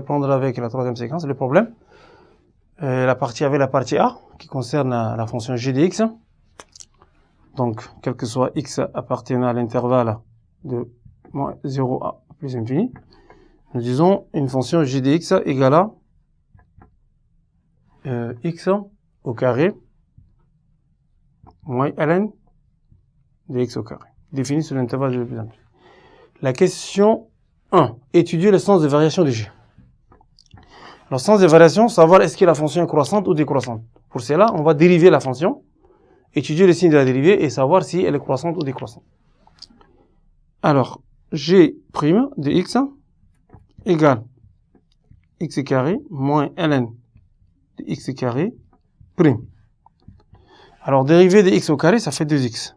répondre avec la troisième séquence, le problème. La partie avec la partie A, qui concerne la fonction g de x. Donc, quel que soit x appartenant à l'intervalle de moins 0 à plus infini, nous disons une fonction g de x égale à x au carré moins ln de x au carré, défini sur l'intervalle de plus infini. La question 1. Étudier le sens de variation de g. Alors, sens de variation, savoir est-ce que la fonction est croissante ou décroissante. Pour cela, on va dériver la fonction, étudier le signe de la dérivée et savoir si elle est croissante ou décroissante. Alors, g' de x égale x carré moins ln de x carré prime. Alors, dérivée de x au carré, ça fait 2x.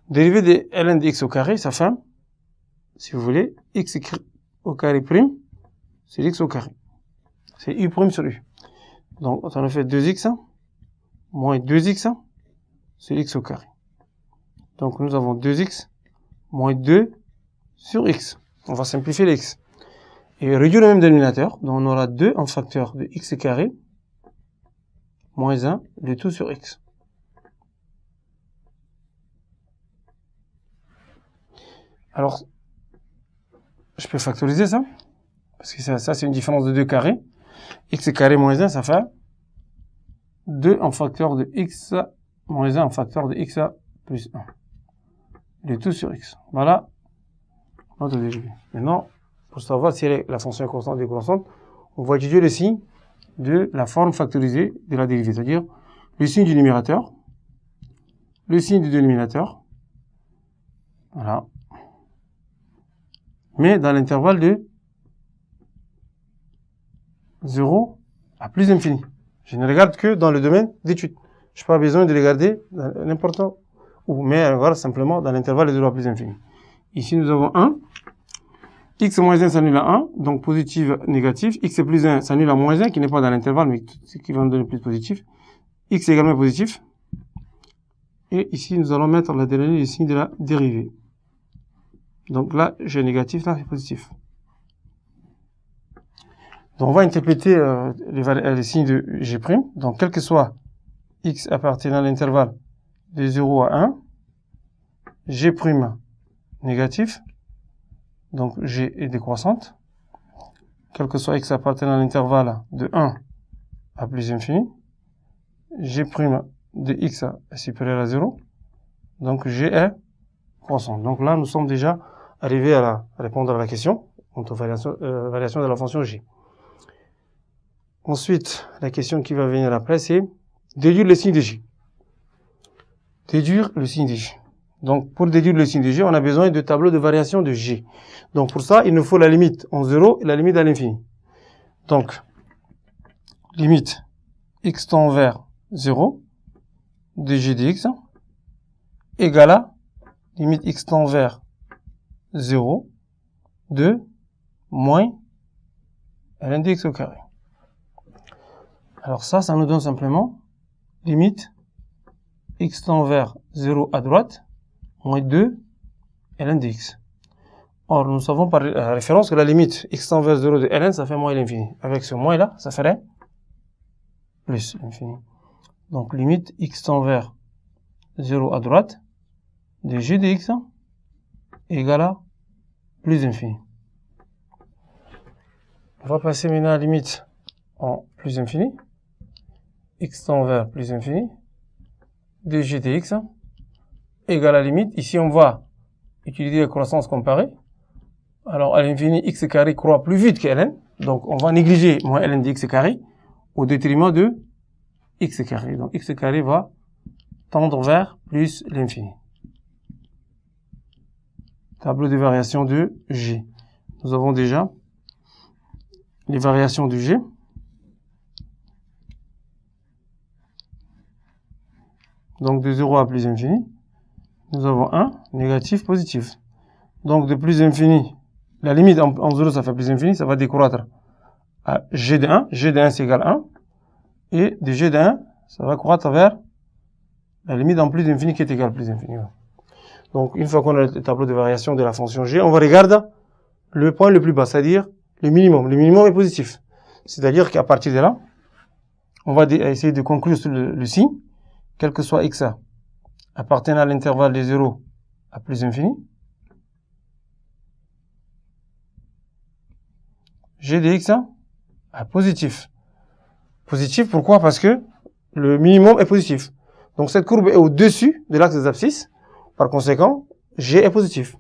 Dérivée de ln de x au carré, ça fait, si vous voulez, x au carré prime, c'est x au carré. C'est u prime sur u. Donc, ça nous fait 2x moins 2x, c'est x au carré. Donc, nous avons 2x moins 2 sur x. On va simplifier les x. Et réduire le même dénominateur. Donc, on aura 2 en facteur de x carré moins 1, le tout sur x. Alors, je peux factoriser ça. Parce que ça c'est une différence de 2 carrés. X carré moins 1, ça fait 2 en facteur de x moins 1 en facteur de x plus 1. Le tout sur x. Voilà notre dérivée. Maintenant, pour savoir si la fonction est constante ou décroissante, on va étudier le signe de la forme factorisée de la dérivée. C'est-à-dire le signe du numérateur, le signe du dénominateur. Voilà. Mais dans l'intervalle de 0 à plus infini. Je ne regarde que dans le domaine d'étude. Je n'ai pas besoin de regarder n'importe où, mais voilà simplement dans l'intervalle de 0 à plus infini. Ici, nous avons 1. X moins 1 s'annule à 1, donc positif, négatif. X plus 1 s'annule à moins 1, qui n'est pas dans l'intervalle, mais ce qui va nous donner plus positif. X est également positif. Et ici, nous allons mettre la dérivée du signe de la dérivée. Donc là, j'ai négatif, là, c'est positif. Donc, on va interpréter les signes de g'. Donc, quel que soit x appartenant à l'intervalle de 0 à 1, g' négatif, donc g est décroissante. Quel que soit x appartenant à l'intervalle de 1 à plus infini, g' de x est supérieur à 0, donc g est croissante. Donc là, nous sommes déjà arrivés à répondre à la question quant aux variation de la fonction g. Ensuite, la question qui va venir après, c'est déduire le signe de g. Déduire le signe de g. Donc, pour déduire le signe de g, on a besoin de tableau de variation de g. Donc, pour ça, il nous faut la limite en 0 et la limite à l'infini. Donc, limite x tend vers 0 de g de x égale à limite x tend vers 0 de moins ln de x au carré. Alors ça nous donne simplement limite x tend vers 0 à droite, moins 2 ln de x. Or, nous savons par référence que la limite x tend vers 0 de ln, ça fait moins l'infini. Avec ce moins là, ça ferait plus l'infini. Donc, limite x tend vers 0 à droite de g de x égale à plus infini. On va passer maintenant à la limite en plus infini. X tend vers plus infini de g de x égale à la limite. Ici, on va utiliser la croissance comparée. Alors, à l'infini, x carré croît plus vite que ln. Donc, on va négliger moins ln de x carré au détriment de x carré. Donc, x carré va tendre vers plus l'infini. Tableau de variation de g. Nous avons déjà les variations de g. Donc, de 0 à plus infini, nous avons 1, négatif, positif. Donc, de plus infini, la limite en 0, ça fait plus infini, ça va décroître à g de 1. G de 1, c'est égal à 1. Et de g de 1, ça va croître vers la limite en plus infini qui est égale à plus infini. Donc, une fois qu'on a le tableau de variation de la fonction g, on va regarder le point le plus bas, c'est-à-dire le minimum. Le minimum est positif. C'est-à-dire qu'à partir de là, on va essayer de conclure sur le signe, quel que soit xa, appartenant à l'intervalle de 0 à plus infini. G de xa à positif. Positif, pourquoi? Parce que le minimum est positif. Donc cette courbe est au-dessus de l'axe des abscisses. Par conséquent, G est positif.